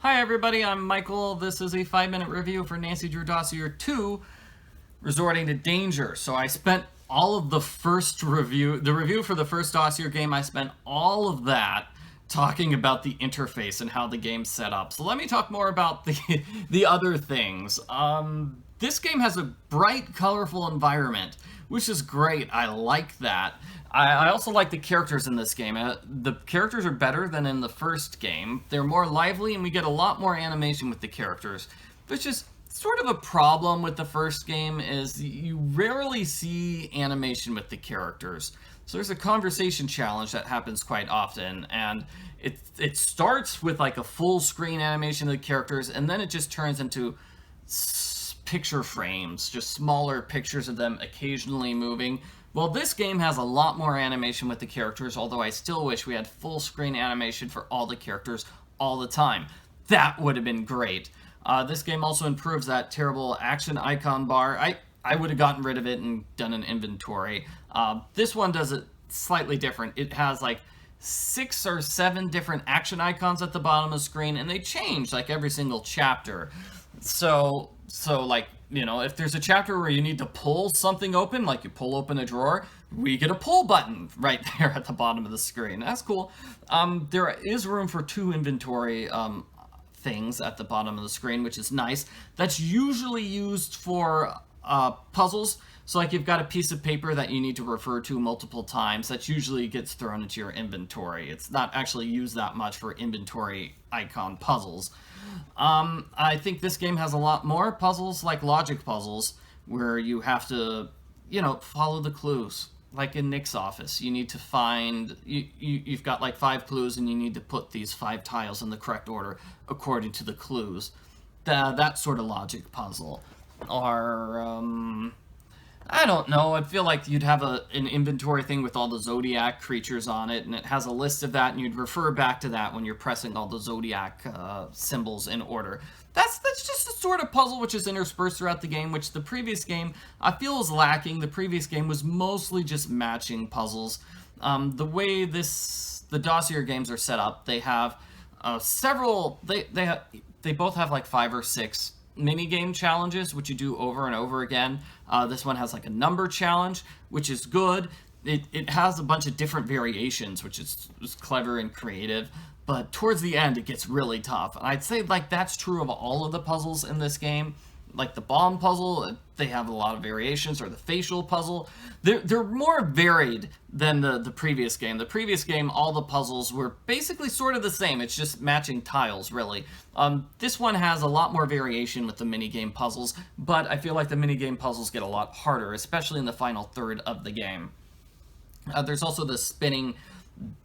Hi everybody, I'm Michael. This is a 5-minute review for Nancy Drew Dossier 2, Resorting to Danger. So I spent all of the review for the first Dossier game, I spent all of that talking about the interface and how the game's set up. So let me talk more about the other things. This game has a bright, colorful environment, which is great. I like that. I also like the characters in this game. The characters are better than in the first game. They're more lively, and we get a lot more animation with the characters. Which is sort of a problem with the first game, is you rarely see animation with the characters. So there's a conversation challenge that happens quite often, and it starts with like a full screen animation of the characters, and then it just turns into picture frames, just smaller pictures of them occasionally moving. Well, this game has a lot more animation with the characters, although I still wish we had full screen animation for all the characters all the time. That would have been great. This game also improves that terrible action icon bar. I would have gotten rid of it and done an inventory. This one does it slightly different. It has like 6 or 7 different action icons at the bottom of the screen, and they change like every single chapter. So like, you know, if there's a chapter where you need to pull something open, like you pull open a drawer, we get a pull button right there at the bottom of the screen. That's cool. There is room for 2 inventory things at the bottom of the screen, which is nice. That's usually used for puzzles. So like you've got a piece of paper that you need to refer to multiple times, that usually gets thrown into your inventory. It's not actually used that much for inventory icon puzzles. I think this game has a lot more puzzles, like logic puzzles, where you have to, you know, follow the clues. Like in Nick's office, you need to find, you've got like 5 clues, and you need to put these 5 tiles in the correct order according to the clues. That sort of logic puzzle. Or, I don't know, I feel like you'd have an inventory thing with all the Zodiac creatures on it, and it has a list of that, and you'd refer back to that when you're pressing all the Zodiac symbols in order. That's just a sort of puzzle which is interspersed throughout the game, which the previous game I feel is lacking. The previous game was mostly just matching puzzles. The way the Dossier games are set up, they have several, they both have like 5 or 6 mini game challenges, which you do over and over again. This one has like a number challenge, which is good. It has a bunch of different variations, which is clever and creative. But towards the end, it gets really tough. And I'd say like that's true of all of the puzzles in this game. Like the bomb puzzle, they have a lot of variations, or the facial puzzle. They're more varied than the previous game. The previous game, all the puzzles were basically sort of the same. It's just matching tiles, really. This one has a lot more variation with the minigame puzzles, but I feel like the minigame puzzles get a lot harder, especially in the final third of the game. There's also the spinning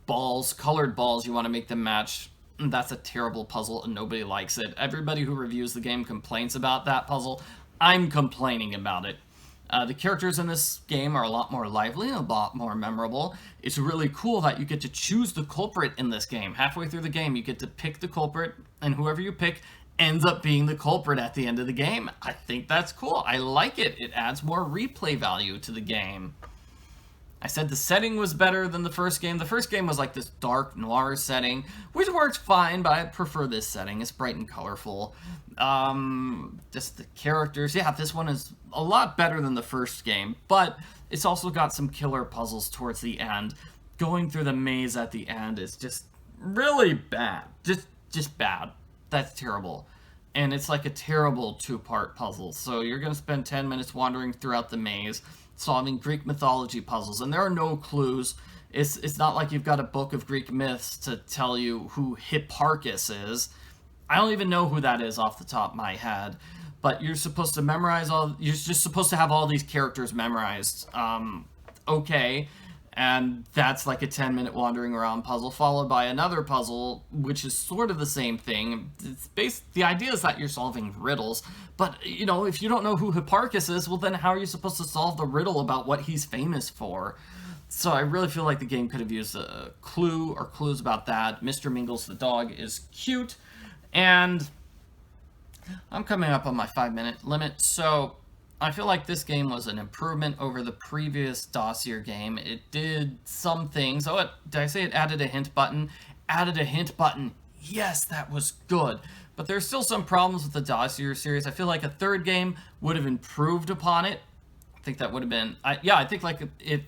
balls, colored balls, you want to make them match. That's a terrible puzzle and nobody likes it. Everybody who reviews the game complains about that puzzle. I'm complaining about it. The characters in this game are a lot more lively and a lot more memorable. It's really cool that you get to choose the culprit in this game. Halfway through the game, you get to pick the culprit, and whoever you pick ends up being the culprit at the end of the game. I think that's cool. I like it. It adds more replay value to the game. I said the setting was better than the first game. The first game was like this dark noir setting, which works fine, but I prefer this setting. It's bright and colorful. Just the characters. Yeah, this one is a lot better than the first game, but it's also got some killer puzzles towards the end. Going through the maze at the end is just really bad. Just bad. That's terrible. And it's like a terrible 2-part puzzle. So you're going to spend 10 minutes wandering throughout the maze, solving Greek mythology puzzles, and there are no clues. It's not like you've got a book of Greek myths to tell you who Hipparchus is. I don't even know who that is off the top of my head, but you're supposed to memorize you're just supposed to have all these characters memorized. Okay, and that's like a 10-minute wandering around puzzle, followed by another puzzle, which is sort of the same thing. The idea is that you're solving riddles, but, you know, if you don't know who Hipparchus is, well, then how are you supposed to solve the riddle about what he's famous for? So I really feel like the game could have used a clue or clues about that. Mr. Mingles the dog is cute, and I'm coming up on my 5-minute limit, so I feel like this game was an improvement over the previous Dossier game. It did some things. Oh, did I say it added a hint button? Added a hint button yes, that was good. But there's still some problems with the Dossier series. I feel like a third game would have improved upon it. I think that would have been, I think like if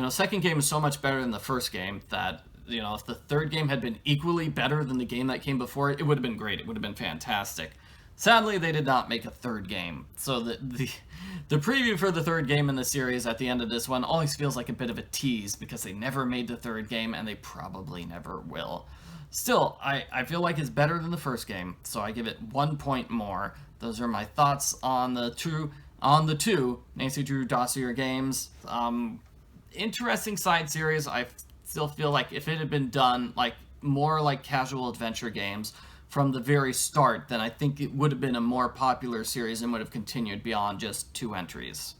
second game is so much better than the first game that if the third game had been equally better than the game that came before it, it would have been great. It would have been fantastic. Sadly, they did not make a third game, so the preview for the third game in the series at the end of this one always feels like a bit of a tease because they never made the third game and they probably never will. Still, I feel like it's better than the first game, so I give it 1 point more. Those are my thoughts on the two Nancy Drew Dossier games. Interesting side series. I still feel like if it had been done like more like casual adventure games from the very start, then I think it would have been a more popular series and would have continued beyond just 2 entries.